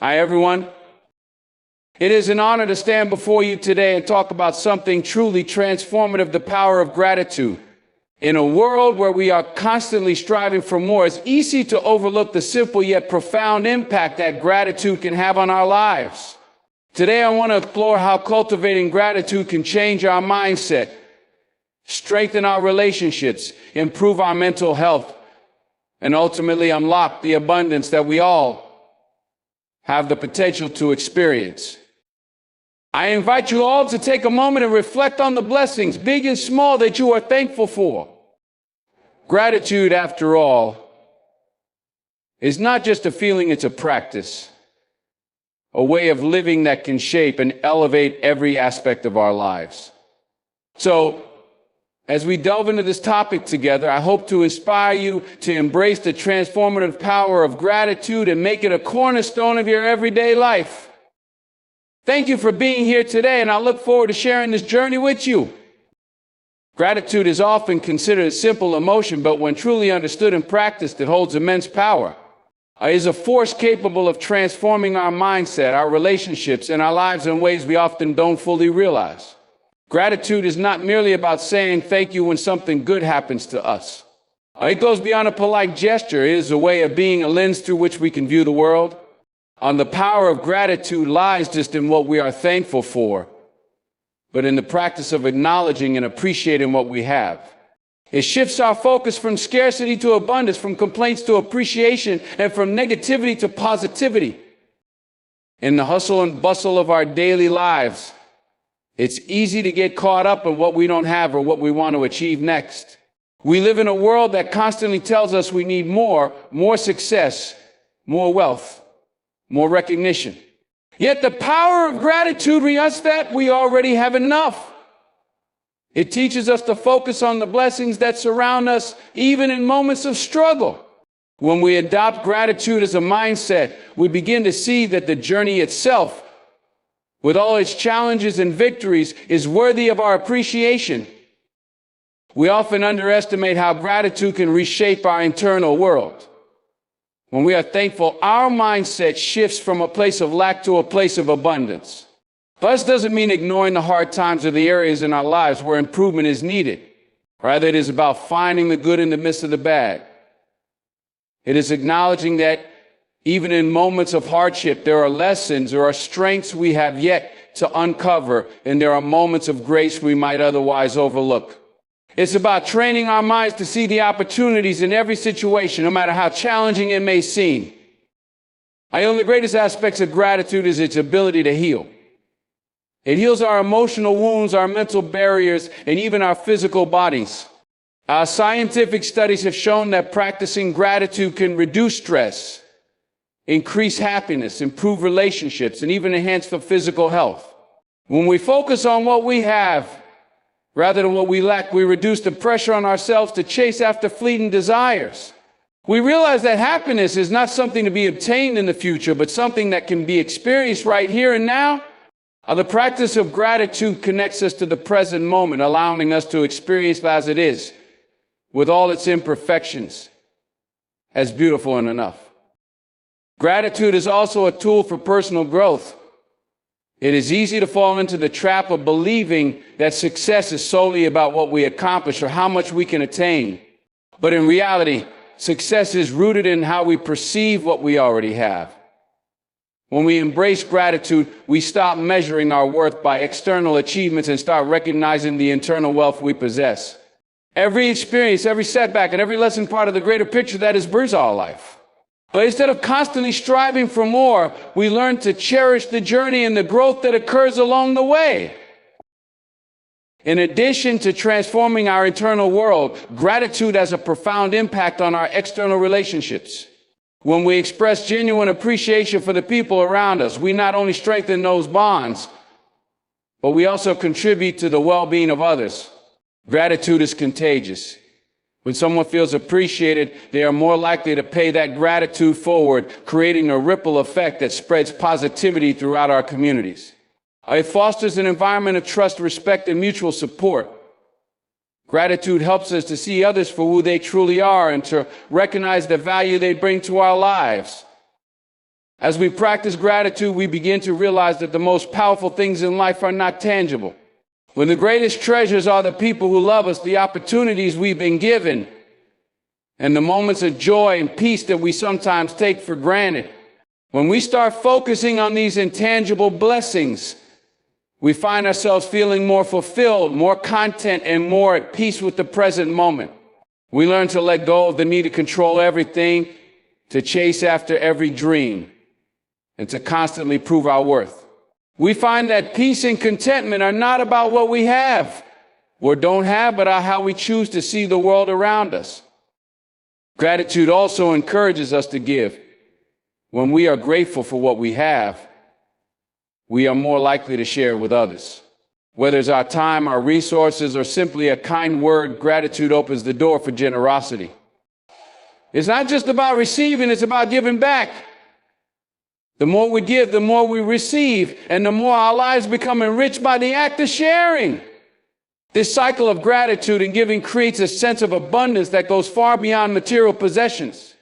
Hi, everyone. It is an honor to stand before you today and talk about something truly transformative, the power of gratitude. In a world where we are constantly striving for more, it's easy to overlook the simple yet profound impact that gratitude can have on our lives. Today, I want to explore how cultivating gratitude can change our mindset, strengthen our relationships, improve our mental health, and ultimately unlock the abundance that we all have the potential to experience. I invite you all to take a moment and reflect on the blessings, big and small, that you are thankful for. Gratitude, after all, is not just a feeling, it's a practice, a way of living that can shape and elevate every aspect of our lives. So, as we delve into this topic together, I hope to inspire you to embrace the transformative power of gratitude and make it a cornerstone of your everyday life. Thank you for being here today, and I look forward to sharing this journey with you. Gratitude is often considered a simple emotion, but when truly understood and practiced, it holds immense power. It is a force capable of transforming our mindset, our relationships, and our lives in ways we often don't fully realize. Gratitude is not merely about saying thank you when something good happens to us. It goes beyond a polite gesture. It is a way of being a lens through which we can view the world. The power of gratitude lies just in what we are thankful for, but in the practice of acknowledging and appreciating what we have. It shifts our focus from scarcity to abundance, from complaints to appreciation, and from negativity to positivity. In the hustle and bustle of our daily lives, it's easy to get caught up in what we don't have or what we want to achieve next. We live in a world that constantly tells us we need more success, more wealth, more recognition. Yet the power of gratitude reminds us that we already have enough. It teaches us to focus on the blessings that surround us, even in moments of struggle. When we adopt gratitude as a mindset, we begin to see that the journey itself, with all its challenges and victories, is worthy of our appreciation. We often underestimate how gratitude can reshape our internal world. When we are thankful, our mindset shifts from a place of lack to a place of abundance. This doesn't mean ignoring the hard times or the areas in our lives where improvement is needed. Rather, it is about finding the good in the midst of the bad. It is acknowledging that even in moments of hardship, there are lessons, there are strengths we have yet to uncover, and there are moments of grace we might otherwise overlook. It's about training our minds to see the opportunities in every situation, no matter how challenging it may seem. One of the greatest aspects of gratitude is its ability to heal. It heals our emotional wounds, our mental barriers, and even our physical bodies. Our scientific studies have shown that practicing gratitude can reduce stress, increase happiness, improve relationships, and even enhance the physical health. When we focus on what we have rather than what we lack, we reduce the pressure on ourselves to chase after fleeting desires. We realize that happiness is not something to be obtained in the future, but something that can be experienced right here and now. The practice of gratitude connects us to the present moment, allowing us to experience as it is, with all its imperfections, as beautiful and enough. Gratitude is also a tool for personal growth. It is easy to fall into the trap of believing that success is solely about what we accomplish or how much we can attain. But in reality, success is rooted in how we perceive what we already have. When we embrace gratitude, we stop measuring our worth by external achievements and start recognizing the internal wealth we possess. Every experience, every setback, and every lesson part of the greater picture that is our life. But instead of constantly striving for more, we learn to cherish the journey and the growth that occurs along the way. In addition to transforming our internal world, gratitude has a profound impact on our external relationships. When we express genuine appreciation for the people around us, we not only strengthen those bonds, but we also contribute to the well-being of others. Gratitude is contagious. When someone feels appreciated, they are more likely to pay that gratitude forward, creating a ripple effect that spreads positivity throughout our communities. It fosters an environment of trust, respect, and mutual support. Gratitude helps us to see others for who they truly are and to recognize the value they bring to our lives. As we practice gratitude, we begin to realize that the most powerful things in life are not tangible. When the greatest treasures are the people who love us, the opportunities we've been given, and the moments of joy and peace that we sometimes take for granted. When we start focusing on these intangible blessings, we find ourselves feeling more fulfilled, more content, and more at peace with the present moment. We learn to let go of the need to control everything, to chase after every dream, and to constantly prove our worth. We find that peace and contentment are not about what we have or don't have, but are how we choose to see the world around us. Gratitude also encourages us to give. When we are grateful for what we have, we are more likely to share with others. Whether it's our time, our resources, or simply a kind word, gratitude opens the door for generosity. It's not just about receiving, it's about giving back. The more we give, the more we receive, and the more our lives become enriched by the act of sharing. This cycle of gratitude and giving creates a sense of abundance that goes far beyond material possessions.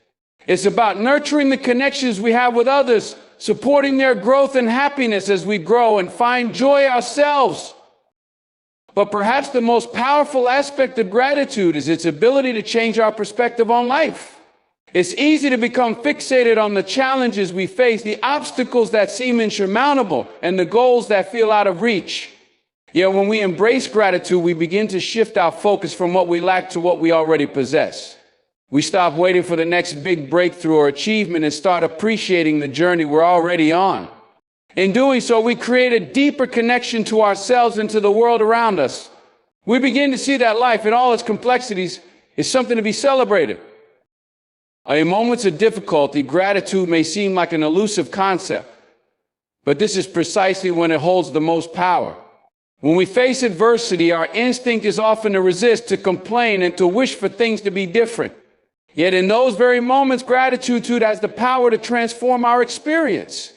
It's about nurturing the connections we have with others, supporting their growth and happiness as we grow and find joy ourselves. But perhaps the most powerful aspect of gratitude is its ability to change our perspective on life. It's easy to become fixated on the challenges we face, the obstacles that seem insurmountable, and the goals that feel out of reach. Yet when we embrace gratitude, we begin to shift our focus from what we lack to what we already possess. We stop waiting for the next big breakthrough or achievement and start appreciating the journey we're already on. In doing so, we create a deeper connection to ourselves and to the world around us. We begin to see that life in all its complexities is something to be celebrated. In moments of difficulty, gratitude may seem like an elusive concept, but this is precisely when it holds the most power. When we face adversity, our instinct is often to resist, to complain, and to wish for things to be different. Yet in those very moments, gratitude has the power to transform our experience.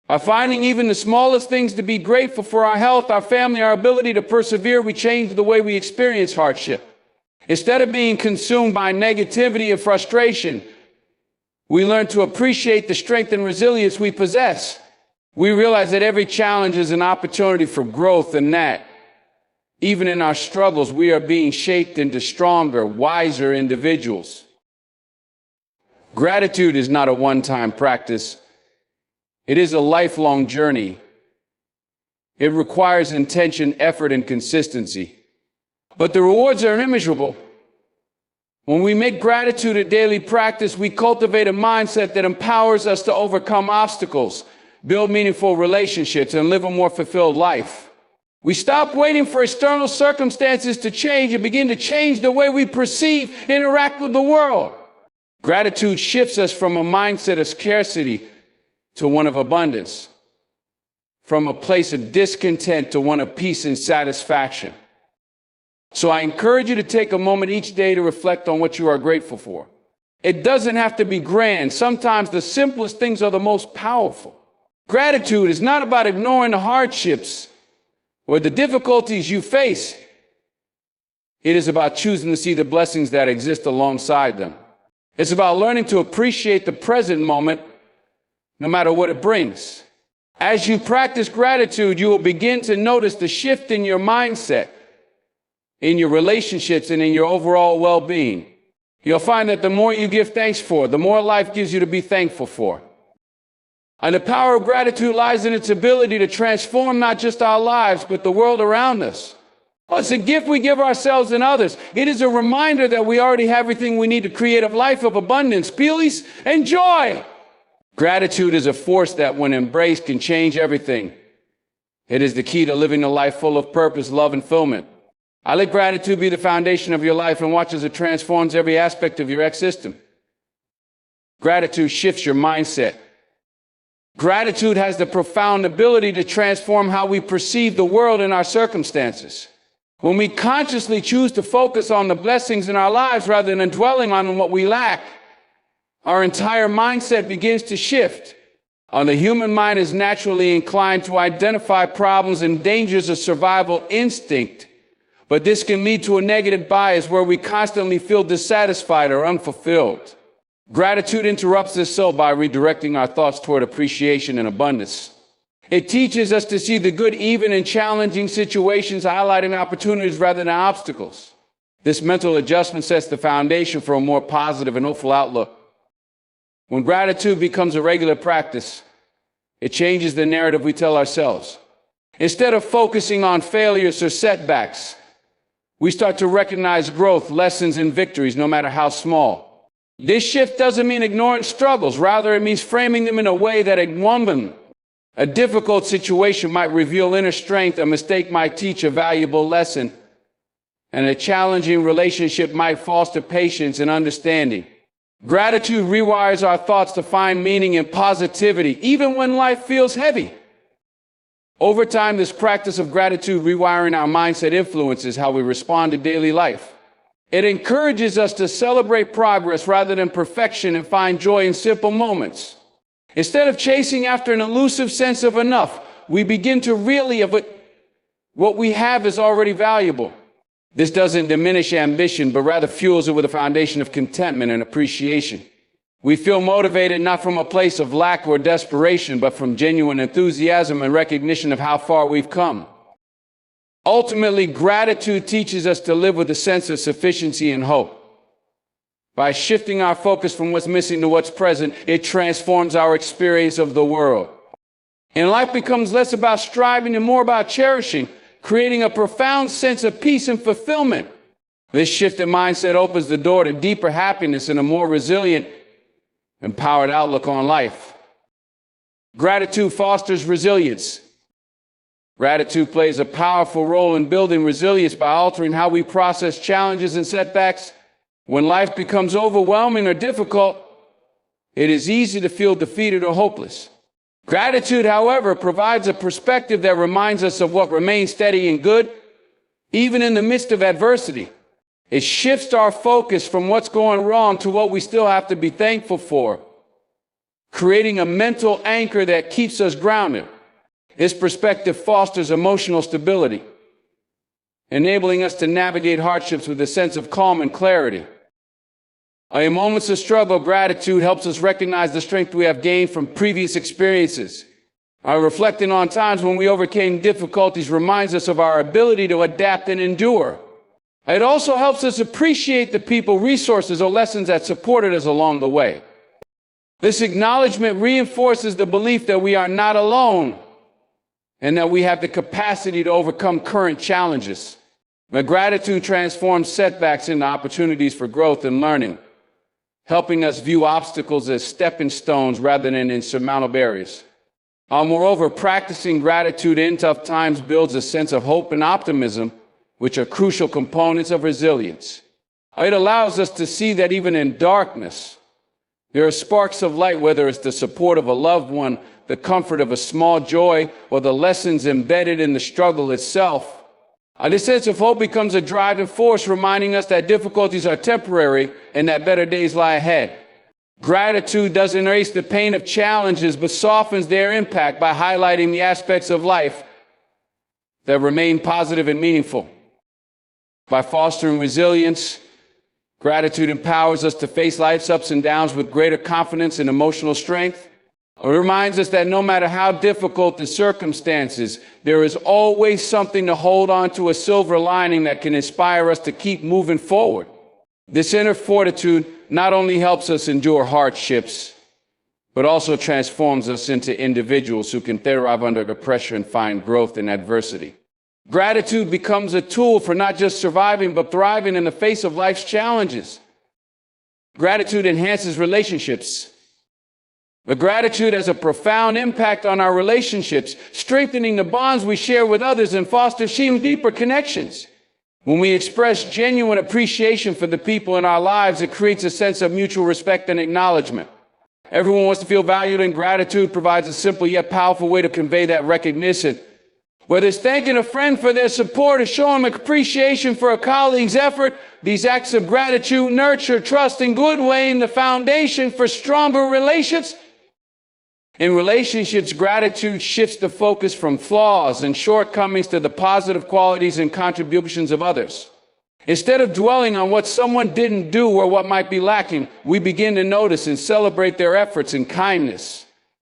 By finding even the smallest things to be grateful for: our health, our family, our ability to persevere, we change the way we experience hardship. Instead of being consumed by negativity and frustration, we learn to appreciate the strength and resilience we possess. We realize that every challenge is an opportunity for growth, and that even in our struggles, we are being shaped into stronger, wiser individuals. Gratitude is not a one-time practice. It is a lifelong journey. It requires intention, effort, and consistency. But the rewards are immeasurable. When we make gratitude a daily practice, we cultivate a mindset that empowers us to overcome obstacles, build meaningful relationships, and live a more fulfilled life. We stop waiting for external circumstances to change and begin to change the way we perceive, interact with the world. Gratitude shifts us from a mindset of scarcity to one of abundance, from a place of discontent to one of peace and satisfaction. So I encourage you to take a moment each day to reflect on what you are grateful for. It doesn't have to be grand. Sometimes the simplest things are the most powerful. Gratitude is not about ignoring the hardships or the difficulties you face. It is about choosing to see the blessings that exist alongside them. It's about learning to appreciate the present moment, no matter what it brings. As you practice gratitude, you will begin to notice the shift in your mindset, in your relationships, and in your overall well-being. You'll find that the more you give thanks for, the more life gives you to be thankful for. And the power of gratitude lies in its ability to transform not just our lives, but the world around us. It's a gift we give ourselves and others. It is a reminder that we already have everything we need to create a life of abundance, peace, and joy. Gratitude is a force that, when embraced, can change everything. It is the key to living a life full of purpose, love, and fulfillment. I let gratitude be the foundation of your life and watch as it transforms every aspect of your system. Gratitude shifts your mindset. Gratitude has the profound ability to transform how we perceive the world and our circumstances. When we consciously choose to focus on the blessings in our lives rather than dwelling on what we lack, our entire mindset begins to shift. The human mind is naturally inclined to identify problems and dangers of survival instinct, but this can lead to a negative bias where we constantly feel dissatisfied or unfulfilled. Gratitude interrupts this so by redirecting our thoughts toward appreciation and abundance. It teaches us to see the good even in challenging situations, highlighting opportunities rather than obstacles. This mental adjustment sets the foundation for a more positive and hopeful outlook. When gratitude becomes a regular practice, it changes the narrative we tell ourselves. Instead of focusing on failures or setbacks, we start to recognize growth, lessons, and victories, no matter how small. This shift doesn't mean ignoring struggles. Rather, it means framing them in a way that a difficult situation might reveal inner strength, a mistake might teach a valuable lesson, and a challenging relationship might foster patience and understanding. Gratitude rewires our thoughts to find meaning and positivity, even when life feels heavy. Over time, this practice of gratitude rewiring our mindset influences how we respond to daily life. It encourages us to celebrate progress rather than perfection and find joy in simple moments. Instead of chasing after an elusive sense of enough, we begin to realize what we have is already valuable. This doesn't diminish ambition, but rather fuels it with a foundation of contentment and appreciation. We feel motivated not from a place of lack or desperation, but from genuine enthusiasm and recognition of how far we've come. Ultimately, gratitude teaches us to live with a sense of sufficiency and hope. By shifting our focus from what's missing to what's present, it transforms our experience of the world. And life becomes less about striving and more about cherishing, creating a profound sense of peace and fulfillment. This shift in mindset opens the door to deeper happiness and a more resilient, empowered outlook on life. Gratitude fosters resilience. Gratitude plays a powerful role in building resilience by altering how we process challenges and setbacks. When life becomes overwhelming or difficult, it is easy to feel defeated or hopeless. Gratitude, however, provides a perspective that reminds us of what remains steady and good, even in the midst of adversity. It shifts our focus from what's going wrong to what we still have to be thankful for, creating a mental anchor that keeps us grounded. This perspective fosters emotional stability, enabling us to navigate hardships with a sense of calm and clarity. In moments of struggle, gratitude helps us recognize the strength we have gained from previous experiences. Reflecting on times when we overcame difficulties reminds us of our ability to adapt and endure. It also helps us appreciate the people, resources, or lessons that supported us along the way. This acknowledgement reinforces the belief that we are not alone and that we have the capacity to overcome current challenges. Gratitude transforms setbacks into opportunities for growth and learning, helping us view obstacles as stepping stones rather than insurmountable barriers. Moreover, practicing gratitude in tough times builds a sense of hope and optimism, which are crucial components of resilience. It allows us to see that even in darkness, there are sparks of light, whether it's the support of a loved one, the comfort of a small joy, or the lessons embedded in the struggle itself. This sense of hope becomes a driving force, reminding us that difficulties are temporary and that better days lie ahead. Gratitude doesn't erase the pain of challenges, but softens their impact by highlighting the aspects of life that remain positive and meaningful. By fostering resilience, gratitude empowers us to face life's ups and downs with greater confidence and emotional strength. It reminds us that no matter how difficult the circumstances, there is always something to hold on to, a silver lining that can inspire us to keep moving forward. This inner fortitude not only helps us endure hardships, but also transforms us into individuals who can thrive under the pressure and find growth in adversity. Gratitude becomes a tool for not just surviving, but thriving in the face of life's challenges. Gratitude enhances relationships. But gratitude has a profound impact on our relationships, strengthening the bonds we share with others and fostering deeper connections. When we express genuine appreciation for the people in our lives, it creates a sense of mutual respect and acknowledgement. Everyone wants to feel valued, and gratitude provides a simple yet powerful way to convey that recognition. Whether it's thanking a friend for their support or showing appreciation for a colleague's effort, these acts of gratitude nurture trust and goodwill, laying the foundation for stronger relationships. In relationships, gratitude shifts the focus from flaws and shortcomings to the positive qualities and contributions of others. Instead of dwelling on what someone didn't do or what might be lacking, we begin to notice and celebrate their efforts and kindness.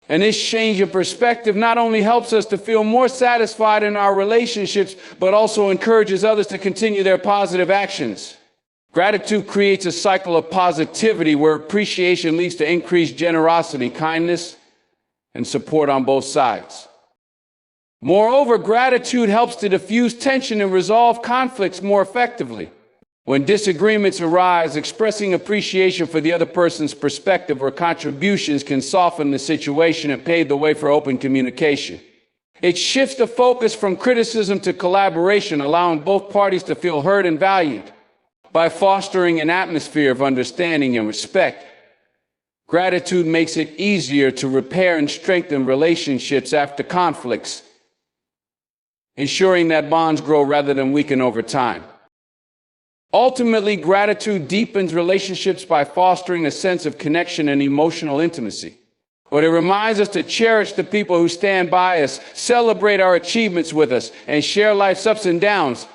And this change in perspective not only helps us to feel more satisfied in our relationships, but also encourages others to continue their positive actions. Gratitude creates a cycle of positivity where appreciation leads to increased generosity, kindness, and support on both sides. Moreover, gratitude helps to diffuse tension and resolve conflicts more effectively. When disagreements arise, expressing appreciation for the other person's perspective or contributions can soften the situation and pave the way for open communication. It shifts the focus from criticism to collaboration, allowing both parties to feel heard and valued. By fostering an atmosphere of understanding and respect, gratitude makes it easier to repair and strengthen relationships after conflicts, ensuring that bonds grow rather than weaken over time. Ultimately, gratitude deepens relationships by fostering a sense of connection and emotional intimacy. But it reminds us to cherish the people who stand by us, celebrate our achievements with us, and share life's ups and downs.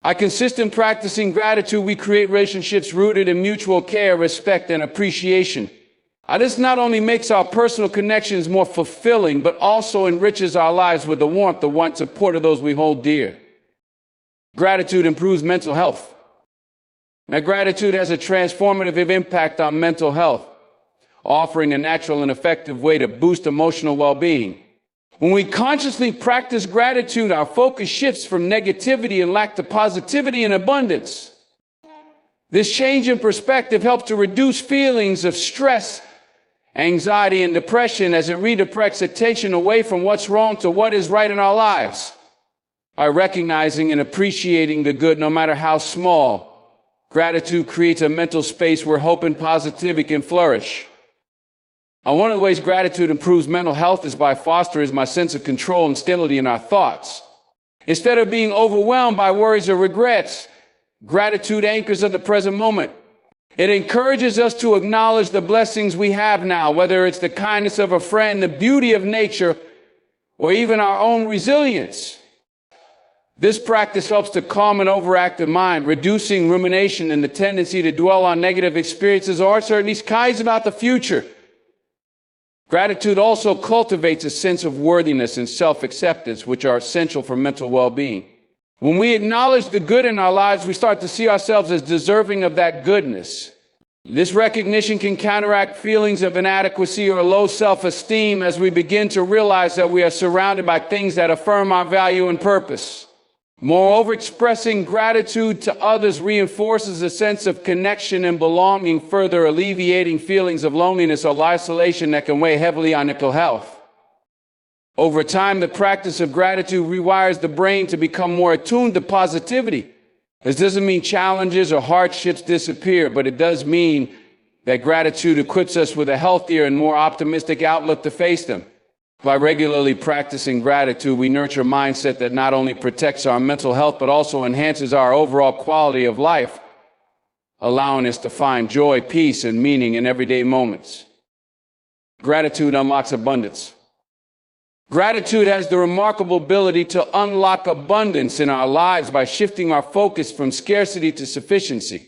By consistent practicing gratitude, we create relationships rooted in mutual care, respect, and appreciation. This not only makes our personal connections more fulfilling, but also enriches our lives with the warmth, the support of those we hold dear. Gratitude improves mental health. Now, gratitude has a transformative impact on mental health, offering a natural and effective way to boost emotional well-being. When we consciously practice gratitude, our focus shifts from negativity and lack to positivity and abundance. This change in perspective helps to reduce feelings of stress, anxiety, and depression as it redirects attention away from what's wrong to what is right in our lives. By recognizing and appreciating the good, no matter how small, gratitude creates a mental space where hope and positivity can flourish. One of the ways gratitude improves mental health is by fostering my sense of control and stability in our thoughts. Instead of being overwhelmed by worries or regrets, gratitude anchors at the present moment. It encourages us to acknowledge the blessings we have now, whether it's the kindness of a friend, the beauty of nature, or even our own resilience. This practice helps to calm an overactive mind, reducing rumination and the tendency to dwell on negative experiences or certainly skies about the future. Gratitude also cultivates a sense of worthiness and self-acceptance, which are essential for mental well-being. When we acknowledge the good in our lives, we start to see ourselves as deserving of that goodness. This recognition can counteract feelings of inadequacy or low self-esteem as we begin to realize that we are surrounded by things that affirm our value and purpose. Moreover, expressing gratitude to others reinforces a sense of connection and belonging, further alleviating feelings of loneliness or isolation that can weigh heavily on mental health. Over time, the practice of gratitude rewires the brain to become more attuned to positivity. This doesn't mean challenges or hardships disappear, but it does mean that gratitude equips us with a healthier and more optimistic outlook to face them. By regularly practicing gratitude, we nurture a mindset that not only protects our mental health, but also enhances our overall quality of life, allowing us to find joy, peace, and meaning in everyday moments. Gratitude unlocks abundance. Gratitude has the remarkable ability to unlock abundance in our lives by shifting our focus from scarcity to sufficiency.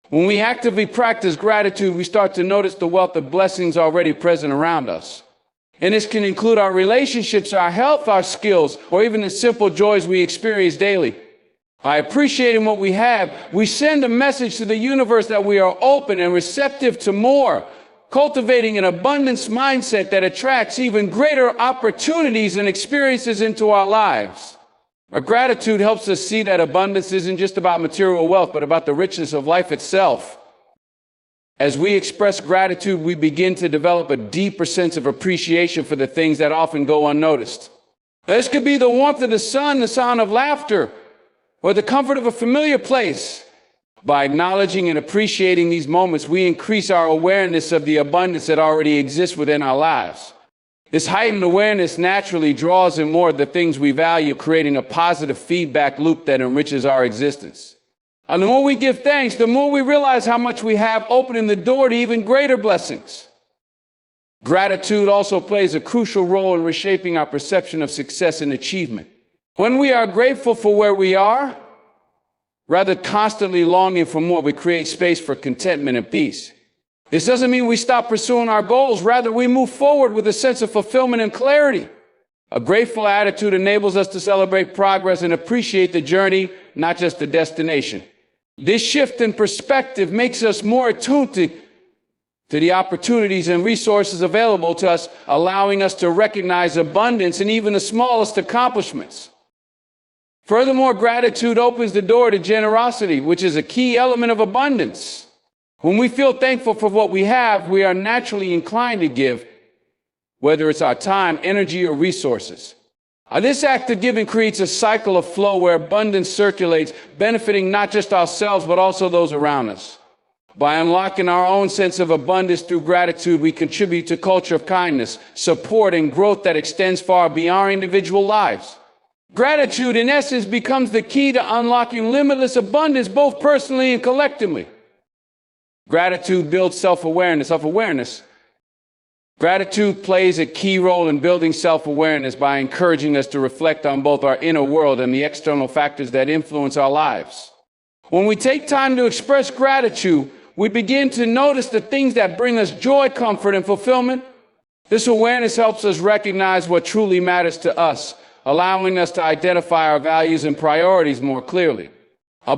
When we actively practice gratitude, we start to notice the wealth of blessings already present around us. And this can include our relationships, our health, our skills, or even the simple joys we experience daily. By appreciating what we have, we send a message to the universe that we are open and receptive to more, cultivating an abundance mindset that attracts even greater opportunities and experiences into our lives. Our gratitude helps us see that abundance isn't just about material wealth, but about the richness of life itself. As we express gratitude, we begin to develop a deeper sense of appreciation for the things that often go unnoticed. This could be the warmth of the sun, the sound of laughter, or the comfort of a familiar place. By acknowledging and appreciating these moments, we increase our awareness of the abundance that already exists within our lives. This heightened awareness naturally draws in more of the things we value, creating a positive feedback loop that enriches our existence. And the more we give thanks, the more we realize how much we have, opening the door to even greater blessings. Gratitude also plays a crucial role in reshaping our perception of success and achievement. When we are grateful for where we are, Rather than constantly longing for more, we create space for contentment and peace. This doesn't mean we stop pursuing our goals. Rather, we move forward with a sense of fulfillment and clarity. A grateful attitude enables us to celebrate progress and appreciate the journey, not just the destination. This shift in perspective makes us more attuned to the opportunities and resources available to us, allowing us to recognize abundance in even the smallest accomplishments. Furthermore, gratitude opens the door to generosity, which is a key element of abundance. When we feel thankful for what we have, we are naturally inclined to give, whether it's our time, energy, or resources. This act of giving creates a cycle of flow where abundance circulates, benefiting not just ourselves, but also those around us. By unlocking our own sense of abundance through gratitude, we contribute to a culture of kindness, support, and growth that extends far beyond our individual lives. Gratitude, in essence, becomes the key to unlocking limitless abundance, both personally and collectively. Gratitude builds self-awareness. Gratitude plays a key role in building self-awareness by encouraging us to reflect on both our inner world and the external factors that influence our lives. When we take time to express gratitude, we begin to notice the things that bring us joy, comfort, and fulfillment. This awareness helps us recognize what truly matters to us, allowing us to identify our values and priorities more clearly.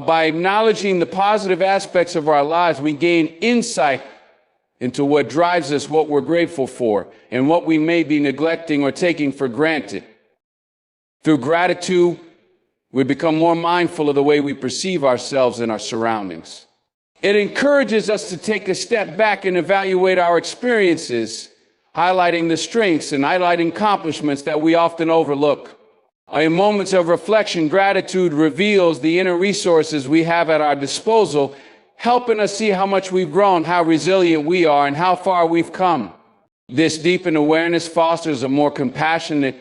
By acknowledging the positive aspects of our lives, we gain insight into what drives us, what we're grateful for, and what we may be neglecting or taking for granted. Through gratitude, we become more mindful of the way we perceive ourselves and our surroundings. It encourages us to take a step back and evaluate our experiences, highlighting the strengths and highlighting accomplishments that we often overlook. In moments of reflection, gratitude reveals the inner resources we have at our disposal, helping us see how much we've grown, how resilient we are, and how far we've come. This deepened awareness fosters a more compassionate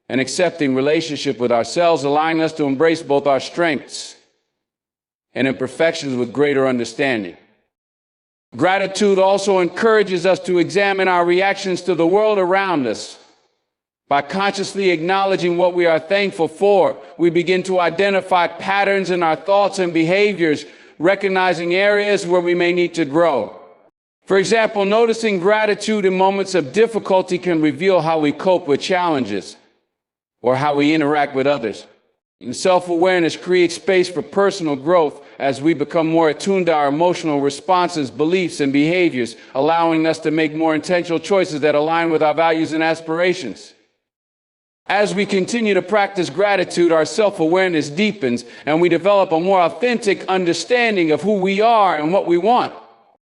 and accepting relationship with ourselves, allowing us to embrace both our strengths and imperfections with greater understanding. Gratitude also encourages us to examine our reactions to the world around us. By consciously acknowledging what we are thankful for, we begin to identify patterns in our thoughts and behaviors, recognizing areas where we may need to grow. For example, noticing gratitude in moments of difficulty can reveal how we cope with challenges or how we interact with others. And self-awareness creates space for personal growth as we become more attuned to our emotional responses, beliefs, and behaviors, allowing us to make more intentional choices that align with our values and aspirations. As we continue to practice gratitude, our self-awareness deepens and we develop a more authentic understanding of who we are and what we want.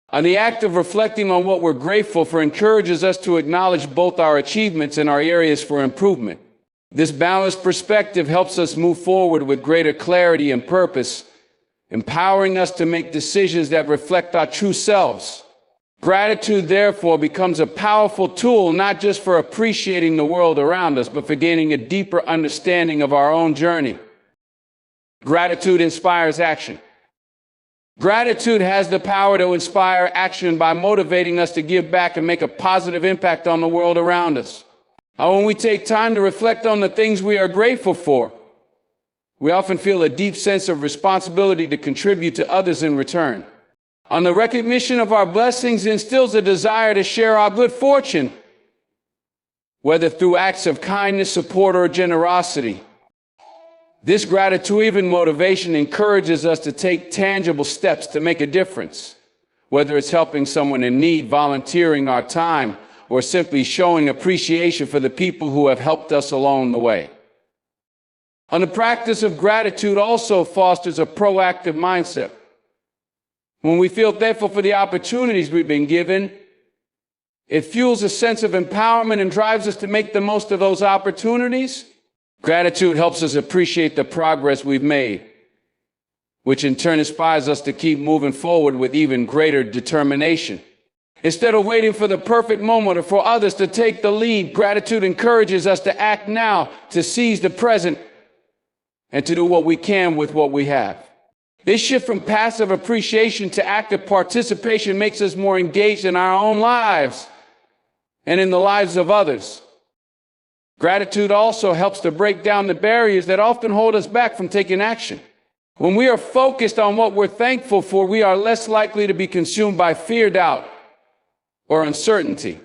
And the act of reflecting on what we're grateful for encourages us to acknowledge both our achievements and our areas for improvement. This balanced perspective helps us move forward with greater clarity and purpose, empowering us to make decisions that reflect our true selves. Gratitude, therefore, becomes a powerful tool not just for appreciating the world around us, but for gaining a deeper understanding of our own journey. Gratitude inspires action. Gratitude has the power to inspire action by motivating us to give back and make a positive impact on the world around us. When we take time to reflect on the things we are grateful for, we often feel a deep sense of responsibility to contribute to others in return. On the recognition of our blessings instills a desire to share our good fortune, whether through acts of kindness, support, or generosity. This gratitude motivation encourages us to take tangible steps to make a difference, whether it's helping someone in need, volunteering our time, or simply showing appreciation for the people who have helped us along the way. The practice of gratitude also fosters a proactive mindset. When we feel thankful for the opportunities we've been given, it fuels a sense of empowerment and drives us to make the most of those opportunities. Gratitude helps us appreciate the progress we've made, which in turn inspires us to keep moving forward with even greater determination. Instead of waiting for the perfect moment or for others to take the lead, gratitude encourages us to act now, to seize the present, and to do what we can with what we have. This shift from passive appreciation to active participation makes us more engaged in our own lives and in the lives of others. Gratitude also helps to break down the barriers that often hold us back from taking action. When we are focused on what we're thankful for, we are less likely to be consumed by fear, doubt, or uncertainty.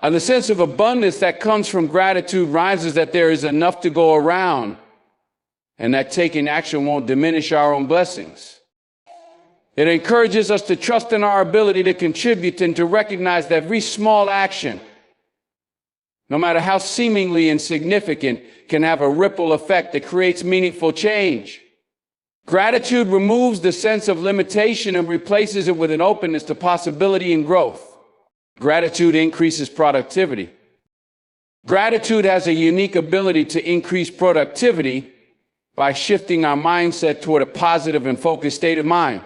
And the sense of abundance that comes from gratitude reminds that there is enough to go around and that taking action won't diminish our own blessings. It encourages us to trust in our ability to contribute and to recognize that every small action, no matter how seemingly insignificant, can have a ripple effect that creates meaningful change. Gratitude removes the sense of limitation and replaces it with an openness to possibility and growth. Gratitude increases productivity. Gratitude has a unique ability to increase productivity by shifting our mindset toward a positive and focused state of mind.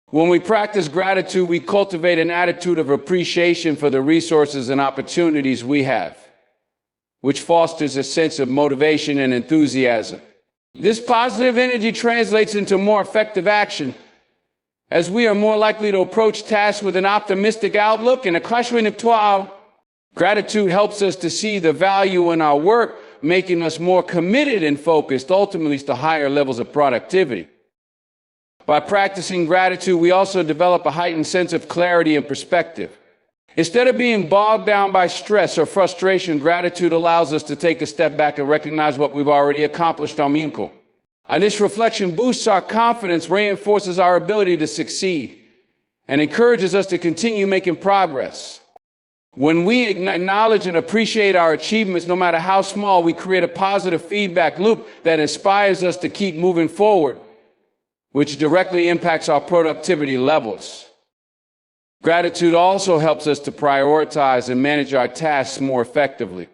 When we practice gratitude, we cultivate an attitude of appreciation for the resources and opportunities we have, which fosters a sense of motivation and enthusiasm. This positive energy translates into more effective action, as we are more likely to approach tasks with an optimistic outlook and a caution of toil. Gratitude helps us to see the value in our work, making us more committed and focused, ultimately to higher levels of productivity. By practicing gratitude, we also develop a heightened sense of clarity and perspective. Instead of being bogged down by stress or frustration, gratitude allows us to take a step back and recognize what we've already accomplished on Minko. And this reflection boosts our confidence, reinforces our ability to succeed, and encourages us to continue making progress. When we acknowledge and appreciate our achievements, no matter how small, we create a positive feedback loop that inspires us to keep moving forward, which directly impacts our productivity levels. Gratitude also helps us to prioritize and manage our tasks more effectively.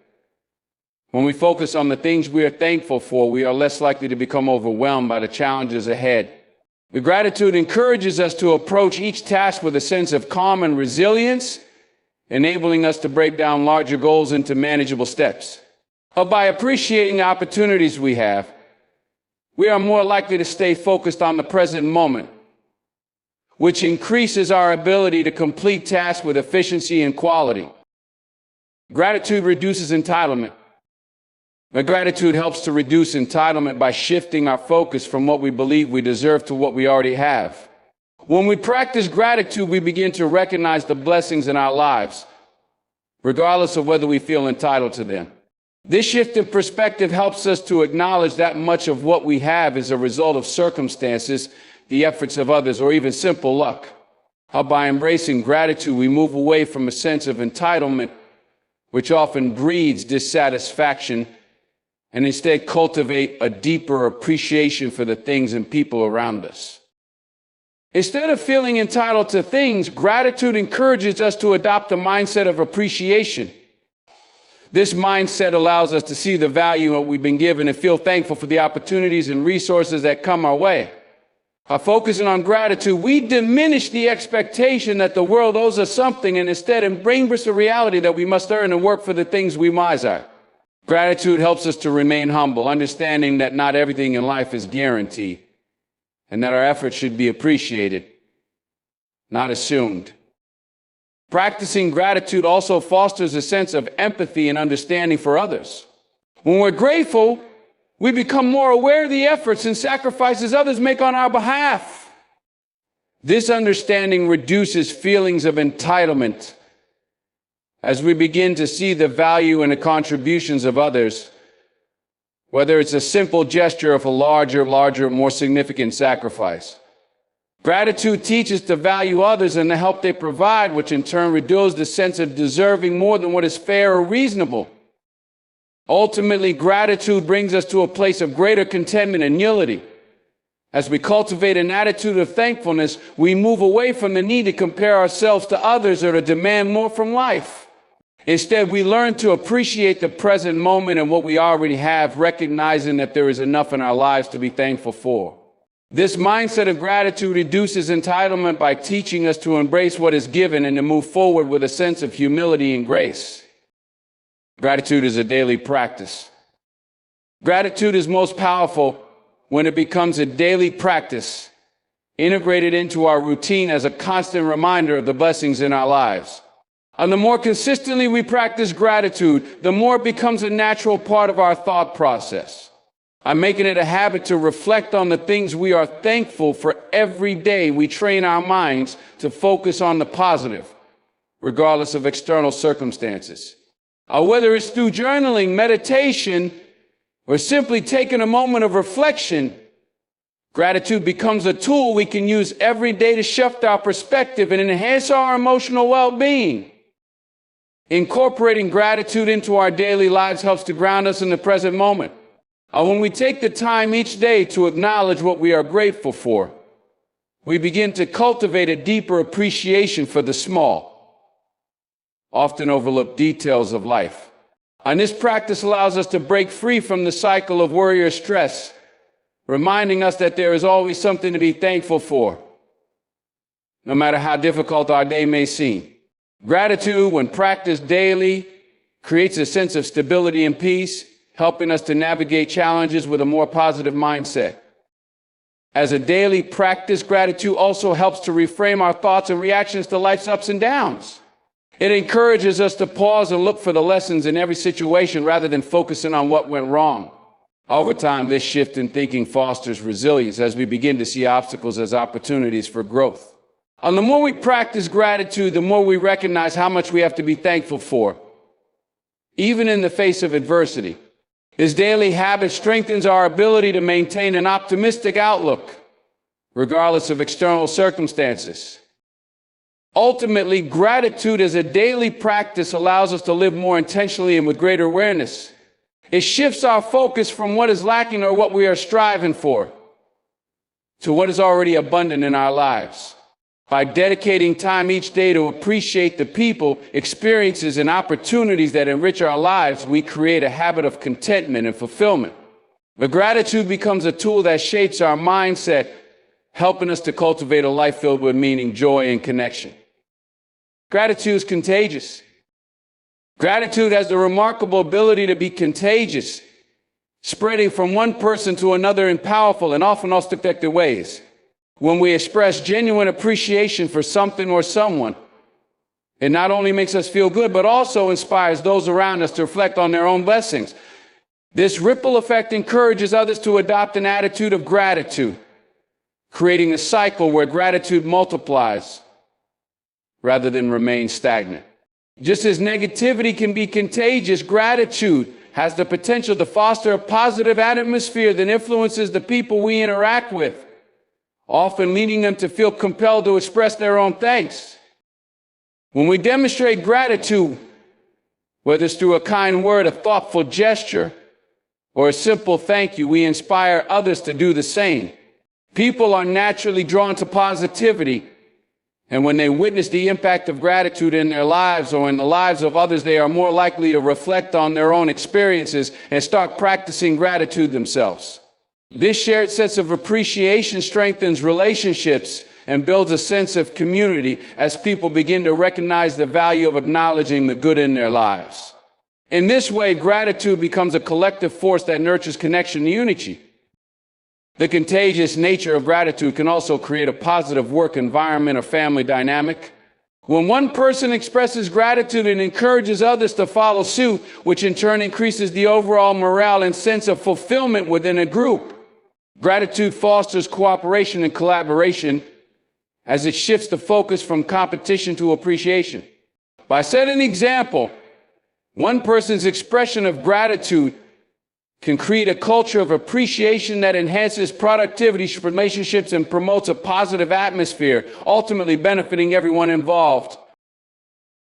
When we focus on the things we are thankful for, we are less likely to become overwhelmed by the challenges ahead. The gratitude encourages us to approach each task with a sense of calm and resilience, enabling us to break down larger goals into manageable steps. By appreciating the opportunities we have, we are more likely to stay focused on the present moment, which increases our ability to complete tasks with efficiency and quality. Gratitude reduces entitlement. Gratitude helps to reduce entitlement by shifting our focus from what we believe we deserve to what we already have. When we practice gratitude, we begin to recognize the blessings in our lives, regardless of whether we feel entitled to them. This shift in perspective helps us to acknowledge that much of what we have is a result of circumstances, the efforts of others, or even simple luck. By embracing gratitude, we move away from a sense of entitlement, which often breeds dissatisfaction, and instead cultivate a deeper appreciation for the things and people around us. Instead of feeling entitled to things, gratitude encourages us to adopt a mindset of appreciation. This mindset allows us to see the value of what we've been given and feel thankful for the opportunities and resources that come our way. By focusing on gratitude, we diminish the expectation that the world owes us something and instead embrace the reality that we must earn and work for the things we desire. Gratitude helps us to remain humble, understanding that not everything in life is guaranteed, and that our efforts should be appreciated, not assumed. Practicing gratitude also fosters a sense of empathy and understanding for others. When we're grateful, we become more aware of the efforts and sacrifices others make on our behalf. This understanding reduces feelings of entitlement as we begin to see the value in the contributions of others, whether it's a simple gesture of a larger, more significant sacrifice. Gratitude teaches to value others and the help they provide, which in turn reduces the sense of deserving more than what is fair or reasonable. Ultimately, gratitude brings us to a place of greater contentment and humility. As we cultivate an attitude of thankfulness, we move away from the need to compare ourselves to others or to demand more from life. Instead, we learn to appreciate the present moment and what we already have, recognizing that there is enough in our lives to be thankful for. This mindset of gratitude reduces entitlement by teaching us to embrace what is given and to move forward with a sense of humility and grace. Gratitude is a daily practice. Gratitude is most powerful when it becomes a daily practice, integrated into our routine as a constant reminder of the blessings in our lives. And the more consistently we practice gratitude, the more it becomes a natural part of our thought process. By making it a habit to reflect on the things we are thankful for every day, we train our minds to focus on the positive, regardless of external circumstances. Whether it's through journaling, meditation, or simply taking a moment of reflection, gratitude becomes a tool we can use every day to shift our perspective and enhance our emotional well-being. Incorporating gratitude into our daily lives helps to ground us in the present moment. When we take the time each day to acknowledge what we are grateful for, we begin to cultivate a deeper appreciation for the small, often overlooked details of life. And this practice allows us to break free from the cycle of worry or stress, reminding us that there is always something to be thankful for, no matter how difficult our day may seem. Gratitude, when practiced daily, creates a sense of stability and peace, helping us to navigate challenges with a more positive mindset. As a daily practice, gratitude also helps to reframe our thoughts and reactions to life's ups and downs. It encourages us to pause and look for the lessons in every situation rather than focusing on what went wrong. Over time, this shift in thinking fosters resilience as we begin to see obstacles as opportunities for growth. And the more we practice gratitude, the more we recognize how much we have to be thankful for, even in the face of adversity. This daily habit strengthens our ability to maintain an optimistic outlook, regardless of external circumstances. Ultimately, gratitude as a daily practice allows us to live more intentionally and with greater awareness. It shifts our focus from what is lacking or what we are striving for to what is already abundant in our lives. By dedicating time each day to appreciate the people, experiences, and opportunities that enrich our lives, we create a habit of contentment and fulfillment. But gratitude becomes a tool that shapes our mindset, helping us to cultivate a life filled with meaning, joy, and connection. Gratitude is contagious. Gratitude has the remarkable ability to be contagious, spreading from one person to another in powerful and often unexpected ways. When we express genuine appreciation for something or someone, it not only makes us feel good, but also inspires those around us to reflect on their own blessings. This ripple effect encourages others to adopt an attitude of gratitude, creating a cycle where gratitude multiplies rather than remain stagnant. Just as negativity can be contagious, gratitude has the potential to foster a positive atmosphere that influences the people we interact with, often leading them to feel compelled to express their own thanks. When we demonstrate gratitude, whether it's through a kind word, a thoughtful gesture, or a simple thank you, we inspire others to do the same. People are naturally drawn to positivity, and when they witness the impact of gratitude in their lives or in the lives of others, they are more likely to reflect on their own experiences and start practicing gratitude themselves. This shared sense of appreciation strengthens relationships and builds a sense of community as people begin to recognize the value of acknowledging the good in their lives. In this way, gratitude becomes a collective force that nurtures connection and unity. The contagious nature of gratitude can also create a positive work environment or family dynamic. When one person expresses gratitude and encourages others to follow suit, which in turn increases the overall morale and sense of fulfillment within a group. Gratitude fosters cooperation and collaboration as it shifts the focus from competition to appreciation. By setting an example, one person's expression of gratitude can create a culture of appreciation that enhances productivity, relationships, and promotes a positive atmosphere, ultimately benefiting everyone involved.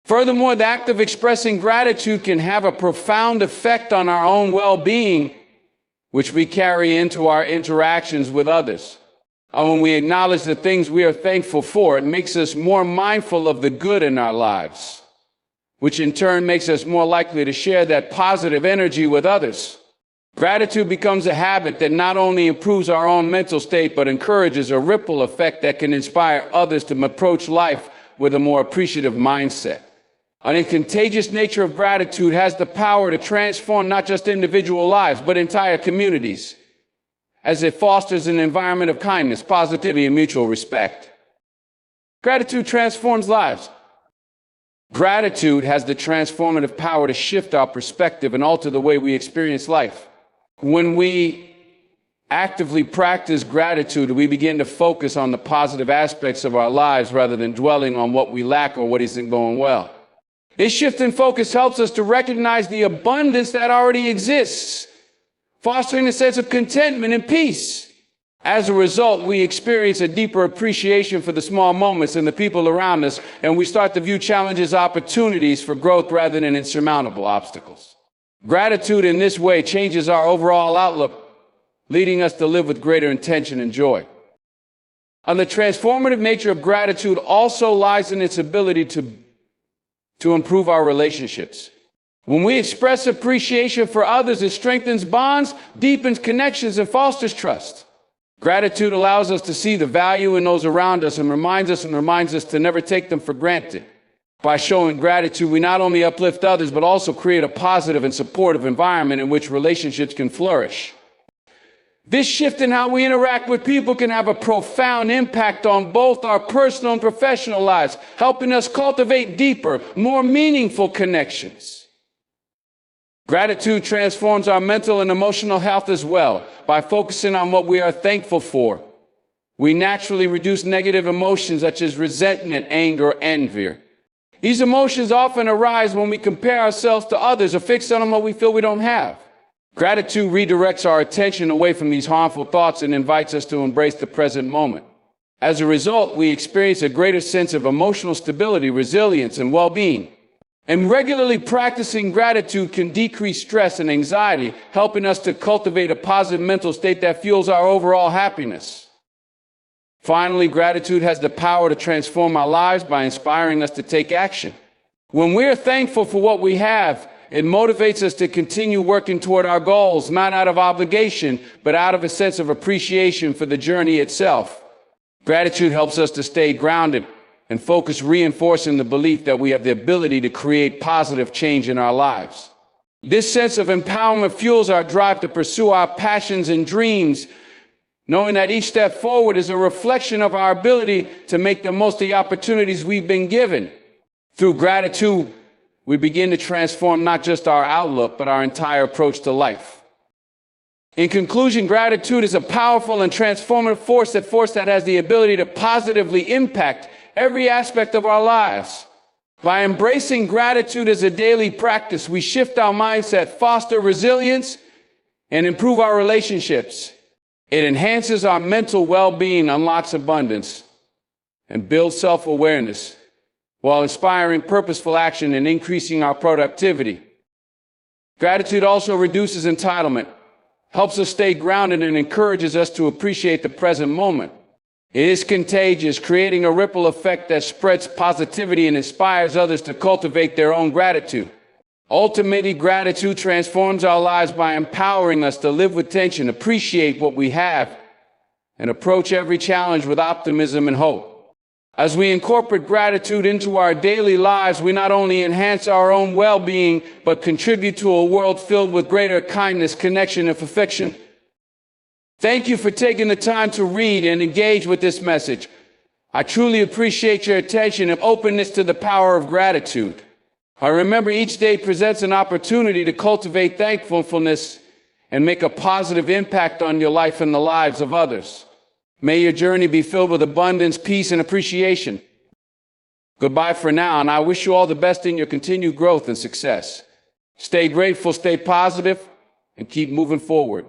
Furthermore, the act of expressing gratitude can have a profound effect on our own well-being, which we carry into our interactions with others. And when we acknowledge the things we are thankful for, it makes us more mindful of the good in our lives, which in turn makes us more likely to share that positive energy with others. Gratitude becomes a habit that not only improves our own mental state, but encourages a ripple effect that can inspire others to approach life with a more appreciative mindset. The contagious nature of gratitude has the power to transform not just individual lives, but entire communities, as it fosters an environment of kindness, positivity, and mutual respect. Gratitude transforms lives. Gratitude has the transformative power to shift our perspective and alter the way we experience life. When we actively practice gratitude, we begin to focus on the positive aspects of our lives rather than dwelling on what we lack or what isn't going well. This shift in focus helps us to recognize the abundance that already exists, fostering a sense of contentment and peace. As a result, we experience a deeper appreciation for the small moments and the people around us, and we start to view challenges as opportunities for growth rather than insurmountable obstacles. Gratitude in this way changes our overall outlook, leading us to live with greater intention and joy. And the transformative nature of gratitude also lies in its ability to improve our relationships. When we express appreciation for others, it strengthens bonds, deepens connections, and fosters trust. Gratitude allows us to see the value in those around us and reminds us to never take them for granted. By showing gratitude, we not only uplift others, but also create a positive and supportive environment in which relationships can flourish. This shift in how we interact with people can have a profound impact on both our personal and professional lives, helping us cultivate deeper, more meaningful connections. Gratitude transforms our mental and emotional health as well. By focusing on what we are thankful for, we naturally reduce negative emotions such as resentment, anger, or envy. These emotions often arise when we compare ourselves to others or fix on what we feel we don't have. Gratitude redirects our attention away from these harmful thoughts and invites us to embrace the present moment. As a result, we experience a greater sense of emotional stability, resilience, and well-being. And regularly practicing gratitude can decrease stress and anxiety, helping us to cultivate a positive mental state that fuels our overall happiness. Finally, gratitude has the power to transform our lives by inspiring us to take action. When we're thankful for what we have, it motivates us to continue working toward our goals, not out of obligation, but out of a sense of appreciation for the journey itself. Gratitude helps us to stay grounded and focus, reinforcing the belief that we have the ability to create positive change in our lives. This sense of empowerment fuels our drive to pursue our passions and dreams, knowing that each step forward is a reflection of our ability to make the most of the opportunities we've been given. Through gratitude, we begin to transform not just our outlook, but our entire approach to life. In conclusion, gratitude is a powerful and transformative force that has the ability to positively impact every aspect of our lives. By embracing gratitude as a daily practice, we shift our mindset, foster resilience, and improve our relationships. It enhances our mental well-being, unlocks abundance, and builds self-awareness, while inspiring purposeful action and increasing our productivity. Gratitude also reduces entitlement, helps us stay grounded, and encourages us to appreciate the present moment. It is contagious, creating a ripple effect that spreads positivity and inspires others to cultivate their own gratitude. Ultimately, gratitude transforms our lives by empowering us to live with intention, appreciate what we have, and approach every challenge with optimism and hope. As we incorporate gratitude into our daily lives, we not only enhance our own well-being, but contribute to a world filled with greater kindness, connection, and perfection. Thank you for taking the time to read and engage with this message. I truly appreciate your attention and openness to the power of gratitude. I remember each day presents an opportunity to cultivate thankfulness and make a positive impact on your life and the lives of others. May your journey be filled with abundance, peace, and appreciation. Goodbye for now, and I wish you all the best in your continued growth and success. Stay grateful, stay positive, and keep moving forward.